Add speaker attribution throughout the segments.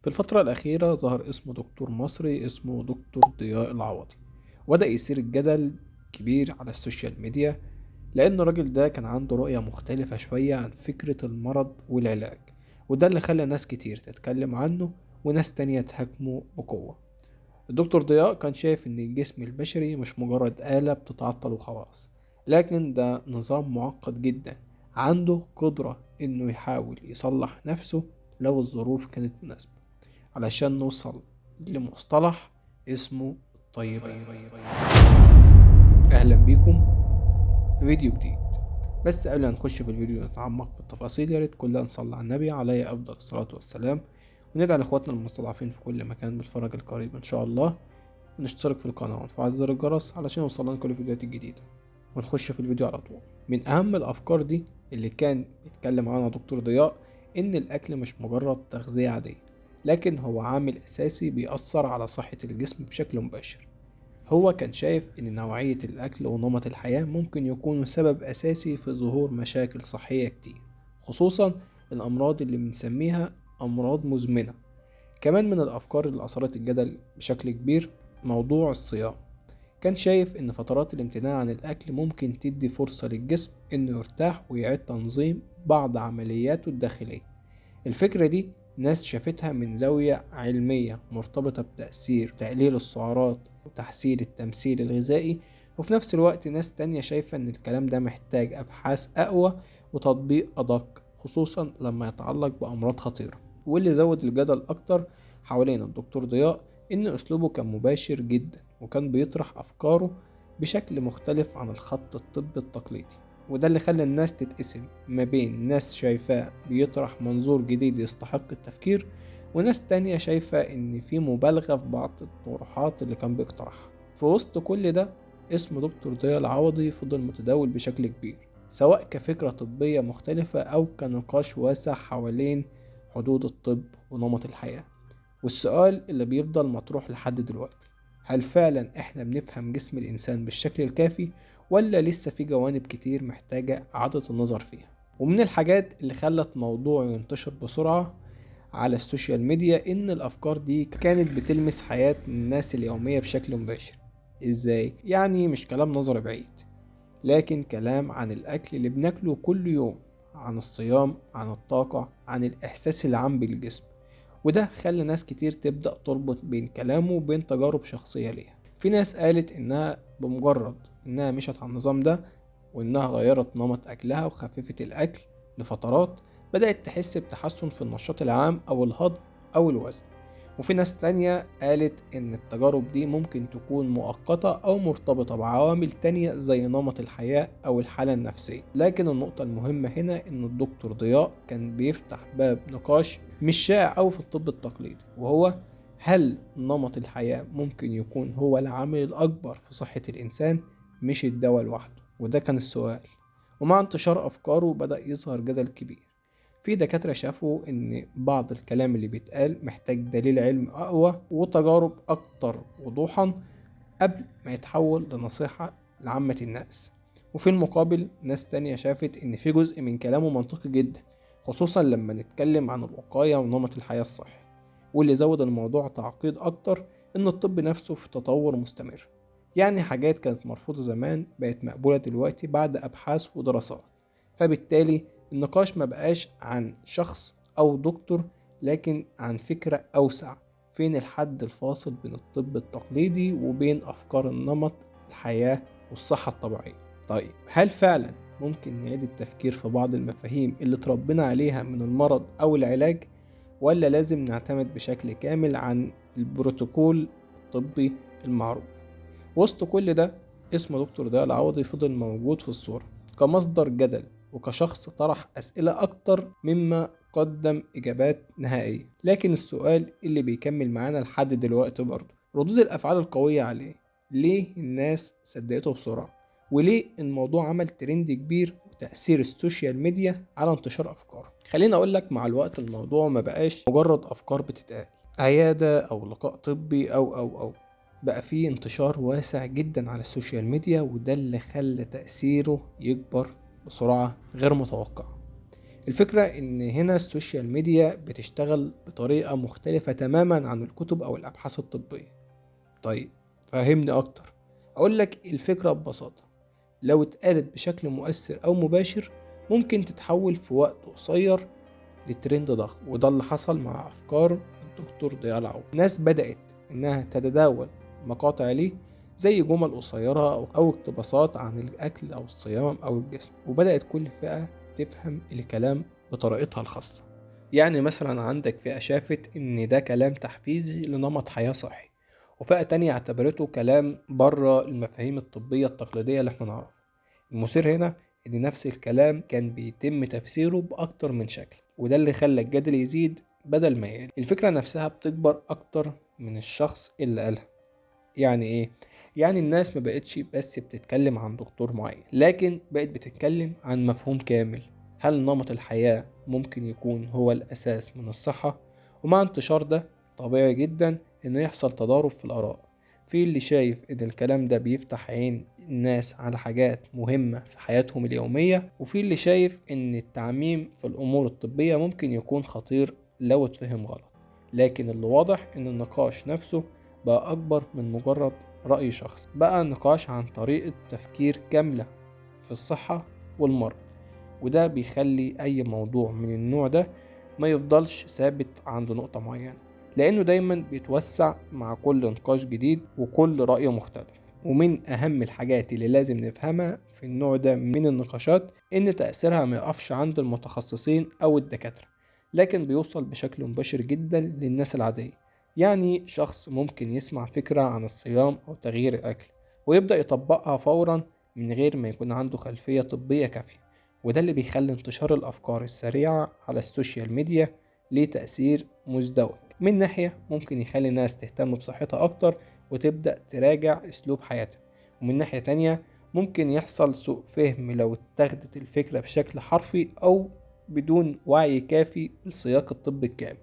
Speaker 1: في الفترة الأخيرة ظهر اسم دكتور مصري اسمه دكتور ضياء العوضي، وبدأ يثير الجدل كبير على السوشيال ميديا، لأن الراجل ده كان عنده رؤية مختلفة شوية عن فكرة المرض والعلاج، وده اللي خلى ناس كتير تتكلم عنه وناس تانية تهاجمه بقوة. الدكتور ضياء كان شايف إن الجسم البشري مش مجرد آلة بتتعطل وخلاص، لكن ده نظام معقد جدا عنده قدرة إنه يحاول يصلح نفسه لو الظروف كانت مناسبة، علشان نوصل لمصطلح اسمه الطيبة. أهلا بيكم في فيديو جديد. بس قبل ما نخش في الفيديو نتعمق في التفاصيل، ياريت كلنا نصلي على النبي عليه أفضل الصلاة والسلام، وندعي لإخواتنا المستضعفين في كل مكان بالفرج القريب إن شاء الله، ونشترك في القناة ونفعل زر الجرس علشان يوصلنا كل الفيديوهات الجديدة. ونخش في الفيديو على طول. من أهم الأفكار دي اللي كان بيتكلم عنها دكتور ضياء إن الأكل مش مجرد تغذية عادية، لكن هو عامل أساسي بيأثر على صحة الجسم بشكل مباشر. هو كان شايف إن نوعية الأكل ونمط الحياة ممكن يكونوا سبب أساسي في ظهور مشاكل صحية كتير، خصوصا الأمراض اللي بنسميها أمراض مزمنة. كمان من الأفكار اللي أثارت الجدل بشكل كبير موضوع الصيام. كان شايف إن فترات الامتناع عن الأكل ممكن تدي فرصة للجسم إنه يرتاح ويعيد تنظيم بعض عملياته الداخلية. الفكرة دي ناس شافتها من زاوية علمية مرتبطة بتأثير تقليل السعرات وتحسين التمثيل الغذائي، وفي نفس الوقت ناس تانية شايفة إن الكلام ده محتاج أبحاث أقوى وتطبيق أدق، خصوصا لما يتعلق بأمراض خطيرة. واللي زود الجدل أكتر حوالين الدكتور ضياء إن أسلوبه كان مباشر جدا، وكان بيطرح أفكاره بشكل مختلف عن الخط الطبي التقليدي. وده اللي خلى الناس تتقسم ما بين ناس شايفاه بيطرح منظور جديد يستحق التفكير، وناس تانية شايفة إن في مبالغة في بعض الطروحات اللي كان بيقترحها. في وسط كل ده اسم دكتور ضياء العوضي فضل متداول بشكل كبير، سواء كفكرة طبية مختلفة أو كنقاش واسع حوالين حدود الطب ونمط الحياة. والسؤال اللي بيفضل مطروح لحد دلوقتي، هل فعلا احنا بنفهم جسم الإنسان بالشكل الكافي، ولا لسه في جوانب كتير محتاجة إعادة النظر فيها؟ ومن الحاجات اللي خلت موضوع ينتشر بسرعة على السوشيال ميديا إن الأفكار دي كانت بتلمس حياة الناس اليومية بشكل مباشر. إزاي؟ يعني مش كلام نظري بعيد، لكن كلام عن الأكل اللي بناكله كل يوم، عن الصيام، عن الطاقة، عن الإحساس العام بالجسم. وده خلى ناس كتير تبدأ تربط بين كلامه وبين تجارب شخصية ليها. في ناس قالت إنها بمجرد إنها مشت على النظام ده وإنها غيرت نمط أكلها وخففت الأكل لفترات، بدأت تحس بتحسن في النشاط العام أو الهضم أو الوزن. وفي ناس تانية قالت إن التجارب دي ممكن تكون مؤقتة أو مرتبطة بعوامل تانية زي نمط الحياة أو الحالة النفسية. لكن النقطة المهمة هنا إن الدكتور ضياء كان بيفتح باب نقاش مش شائع أوي في الطب التقليدي، وهو هل نمط الحياة ممكن يكون هو العامل الأكبر في صحة الإنسان مش الدواء لوحده؟ وده كان السؤال. ومع انتشار أفكاره بدأ يظهر جدل كبير. في دكاترة شافوا إن بعض الكلام اللي بيتقال محتاج دليل علمي أقوى وتجارب أكتر وضوحا قبل ما يتحول لنصيحة لعامة الناس. وفي المقابل ناس تانية شافت إن في جزء من كلامه منطقي جدا، خصوصا لما نتكلم عن الوقاية ونمط الحياة الصحي. واللي زود الموضوع تعقيد أكتر إن الطب نفسه في تطور مستمر، يعني حاجات كانت مرفوضة زمان بقت مقبولة دلوقتي بعد أبحاث ودراسات. فبالتالي النقاش ما بقاش عن شخص أو دكتور، لكن عن فكرة أوسع، فين الحد الفاصل بين الطب التقليدي وبين أفكار النمط الحياة والصحة الطبيعية. طيب هل فعلا ممكن نعيد التفكير في بعض المفاهيم اللي تربينا عليها من المرض أو العلاج، ولا لازم نعتمد بشكل كامل عن البروتوكول الطبي المعروف؟ وسط كل ده اسم دكتور ضياء العوضي فضل موجود في الصورة كمصدر جدل، وكشخص طرح أسئلة أكتر مما قدم إجابات نهائية. لكن السؤال اللي بيكمل معانا لحد دلوقتي برضه ردود الأفعال القوية عليه. ليه الناس صدقته بسرعة؟ وليه الموضوع عمل ترند كبير؟ وتأثير السوشيال ميديا على انتشار أفكاره. خليني أقولك مع الوقت الموضوع ما بقاش مجرد أفكار بتتقال عيادة أو لقاء طبي أو بقى فيه انتشار واسع جدا على السوشيال ميديا، وده اللي خلى تأثيره يكبر بسرعة غير متوقعة. الفكرة ان هنا السوشيال ميديا بتشتغل بطريقة مختلفة تماما عن الكتب او الابحاث الطبية. طيب فهمني اكتر. اقول لك الفكرة ببساطة، لو اتقالت بشكل مؤثر او مباشر ممكن تتحول في وقت قصير لترند ضخم، وده اللي حصل مع افكار الدكتور ضياء العوضي. ناس بدأت انها تتداول مقاطع ليه زي جمل قصيرة أو اقتباسات عن الأكل أو الصيام أو الجسم، وبدأت كل فئة تفهم الكلام بطريقتها الخاصة. يعني مثلا عندك فئة شافت إن ده كلام تحفيزي لنمط حياة صحي، وفئة تانية اعتبرته كلام بره المفاهيم الطبية التقليدية اللي احنا نعرفها. المثير هنا إن نفس الكلام كان بيتم تفسيره بأكتر من شكل، وده اللي خلى الجدل يزيد بدل ما يقل. الفكرة نفسها بتكبر أكتر من الشخص اللي قالها. يعني ايه؟ يعني الناس ما بقتش بس بتتكلم عن دكتور معين، لكن بقت بتتكلم عن مفهوم كامل. هل نمط الحياة ممكن يكون هو الأساس من الصحة؟ ومع انتشار ده طبيعي جدا إنه يحصل تضارب في الآراء. في اللي شايف إن الكلام ده بيفتح عين الناس على حاجات مهمة في حياتهم اليومية، وفي اللي شايف إن التعميم في الأمور الطبية ممكن يكون خطير لو اتفهم غلط. لكن اللي واضح إن النقاش نفسه بقى أكبر من مجرد رأي شخص، بقى نقاش عن طريقة تفكير كاملة في الصحة والمرض. وده بيخلي أي موضوع من النوع ده ما يفضلش ثابت عند نقطة معينة، لأنه دايما بيتوسع مع كل نقاش جديد وكل رأي مختلف. ومن أهم الحاجات اللي لازم نفهمها في النوع ده من النقاشات إن تأثيرها ما يقفش عند المتخصصين أو الدكاترة، لكن بيوصل بشكل مباشر جدا للناس العادية. يعني شخص ممكن يسمع فكرة عن الصيام أو تغيير الأكل ويبدأ يطبقها فورا من غير ما يكون عنده خلفية طبية كافية. وده اللي بيخلي انتشار الأفكار السريعة على السوشيال ميديا ليه تأثير مزدوج. من ناحية ممكن يخلي الناس تهتم بصحتها أكتر وتبدأ تراجع أسلوب حياتها، ومن ناحية تانية ممكن يحصل سوء فهم لو اتخذت الفكرة بشكل حرفي أو بدون وعي كافي لسياق الطب الكامل.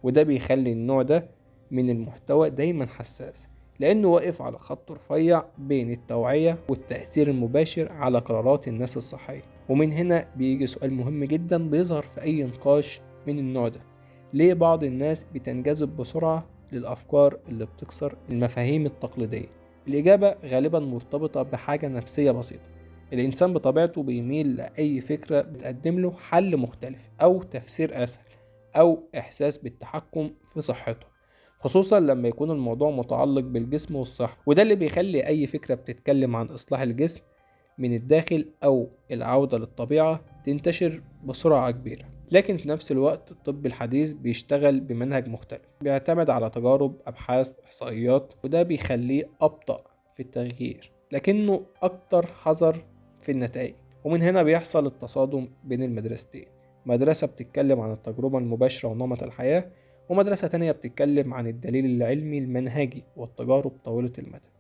Speaker 1: وده بيخلي النوع ده من المحتوى دايما حساس، لأنه واقف على خط رفيع بين التوعية والتأثير المباشر على قرارات الناس الصحية. ومن هنا بيجي سؤال مهم جدا بيظهر في أي نقاش من النوع ده: ليه بعض الناس بتنجذب بسرعة للأفكار اللي بتكسر المفاهيم التقليدية؟ الإجابة غالبا مرتبطة بحاجة نفسية بسيطة. الإنسان بطبيعته بيميل لأي فكرة بتقدم له حل مختلف أو تفسير أسهل أو إحساس بالتحكم في صحته، خصوصا لما يكون الموضوع متعلق بالجسم والصحة. وده اللي بيخلي أي فكرة بتتكلم عن إصلاح الجسم من الداخل أو العودة للطبيعة تنتشر بسرعة كبيرة. لكن في نفس الوقت الطب الحديث بيشتغل بمنهج مختلف، بيعتمد على تجارب، أبحاث، إحصائيات، وده بيخليه أبطأ في التغيير لكنه أكتر حذر في النتائج. ومن هنا بيحصل التصادم بين المدرستين: مدرسة بتتكلم عن التجربة المباشرة ونمط الحياة، ومدرسة تانية بتتكلم عن الدليل العلمي المنهجي والتجارب طويلة المدى.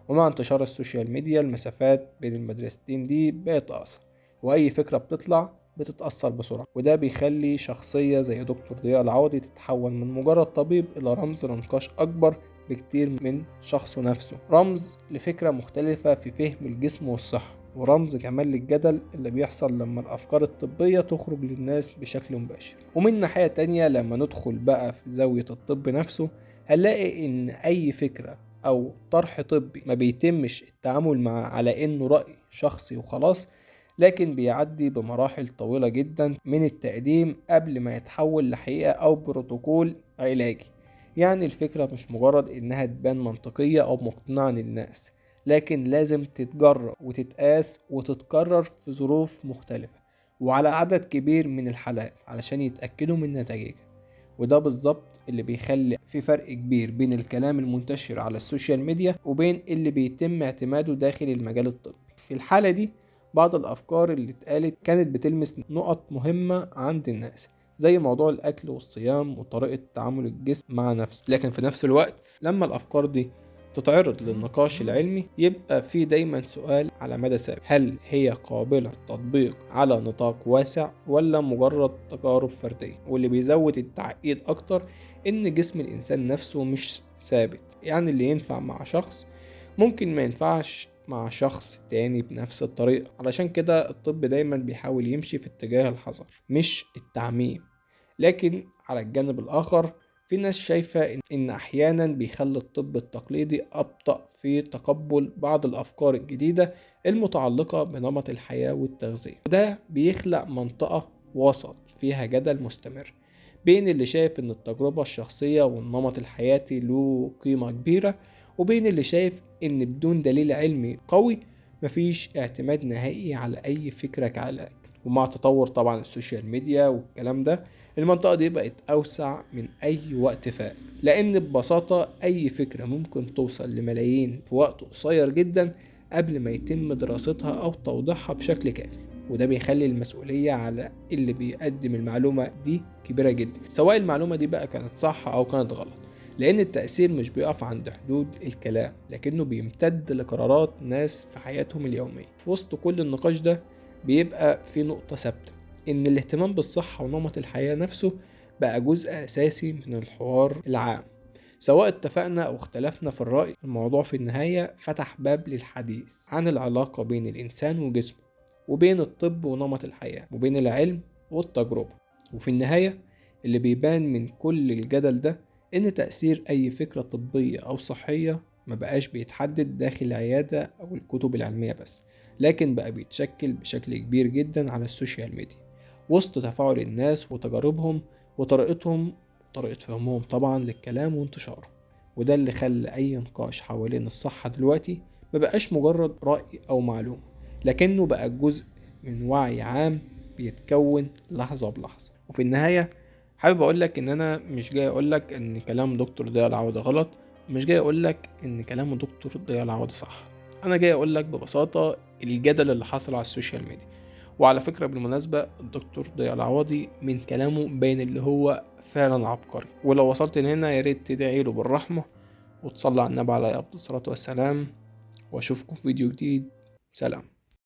Speaker 1: ومع انتشار السوشيال ميديا المسافات بين المدرستين دي بقت أقصر، وأي فكرة بتطلع بتتأثر بسرعة. وده بيخلي شخصية زي دكتور ضياء العوضي تتحول من مجرد طبيب إلى رمز لنقاش أكبر بكتير من شخصه نفسه، رمز لفكرة مختلفة في فهم الجسم والصحة، ورمز كمان للجدل اللي بيحصل لما الأفكار الطبية تخرج للناس بشكل مباشر. ومن ناحية تانية لما ندخل بقى في زاوية الطب نفسه هنلاقي إن أي فكرة أو طرح طبي ما بيتمش التعامل معه على إنه رأي شخصي وخلاص، لكن بيعدي بمراحل طويلة جدا من التقديم قبل ما يتحول لحقيقة أو بروتوكول علاجي. يعني الفكرة مش مجرد إنها تبان منطقية أو مقنعة للناس، لكن لازم تتجرب وتتقاس وتتكرر في ظروف مختلفة وعلى عدد كبير من الحالات علشان يتأكدوا من نتائجها. وده بالظبط اللي بيخلي في فرق كبير بين الكلام المنتشر على السوشيال ميديا وبين اللي بيتم اعتماده داخل المجال الطبي. في الحالة دي بعض الأفكار اللي اتقالت كانت بتلمس نقط مهمة عند الناس زي موضوع الأكل والصيام وطريقة تعامل الجسم مع نفسه، لكن في نفس الوقت لما الأفكار دي تتعرض للنقاش العلمي يبقى في دايما سؤال على مدى ثابت: هل هي قابلة للتطبيق على نطاق واسع ولا مجرد تجارب فردية؟ واللي بيزود التعقيد أكتر إن جسم الإنسان نفسه مش ثابت، يعني اللي ينفع مع شخص ممكن ما ينفعش مع شخص تاني بنفس الطريقة. علشان كده الطب دايما بيحاول يمشي في اتجاه الحذر مش التعميم. لكن على الجانب الآخر في ناس شايفة إن أحيانا بيخلي الطب التقليدي أبطأ في تقبل بعض الأفكار الجديدة المتعلقة بنمط الحياة والتغذية. وده بيخلق منطقة وسط فيها جدل مستمر بين اللي شايف إن التجربة الشخصية والنمط الحياتي له قيمة كبيرة، وبين اللي شايف إن بدون دليل علمي قوي مفيش اعتماد نهائي على أي فكرة كعلاج. ومع تطور طبعا السوشيال ميديا والكلام ده، المنطقة دي بقت أوسع من أي وقت فات، لأن ببساطة أي فكرة ممكن توصل لملايين في وقت قصير جدا قبل ما يتم دراستها أو توضيحها بشكل كافي. وده بيخلي المسؤولية على اللي بيقدم المعلومة دي كبيرة جدا، سواء المعلومة دي بقى كانت صح أو كانت غلط. لأن التأثير مش بيقف عند حدود الكلام، لكنه بيمتد لقرارات ناس في حياتهم اليومية. في وسط كل النقاش ده بيبقى في نقطة ثابتة، إن الاهتمام بالصحة ونمط الحياة نفسه بقى جزء أساسي من الحوار العام. سواء اتفقنا أو اختلفنا في الرأي، الموضوع في النهاية فتح باب للحديث عن العلاقة بين الإنسان وجسمه، وبين الطب ونمط الحياة، وبين العلم والتجربة. وفي النهاية اللي بيبان من كل الجدل ده إن تأثير أي فكرة طبية أو صحية ما بقاش بيتحدد داخل العيادة أو الكتب العلمية بس، لكن بقى بيتشكل بشكل كبير جدا على السوشيال ميديا، وسط تفاعل الناس وتجاربهم وطريقة فهمهم طبعا للكلام وانتشاره. وده اللي خلى أي نقاش حوالين الصحة دلوقتي مبقاش مجرد رأي أو معلومة، لكنه بقى جزء من وعي عام بيتكون لحظة بلحظة. وفي النهاية حابب أقولك إن أنا مش جاي أقولك إن كلام دكتور ضياء العوضي غلط، مش جاي أقولك إن كلام دكتور ضياء العوضي صح. أنا جاي أقولك ببساطة الجدل اللي حصل على السوشيال ميديا. وعلى فكرة بالمناسبة الدكتور ضياء العوضي من كلامه باين اللي هو فعلا عبقري. ولو وصلت لهنا يا ريت تدعي له بالرحمة وتصلي على النبي عليه أفضل الصلاة والسلام، وأشوفكم في فيديو جديد. سلام.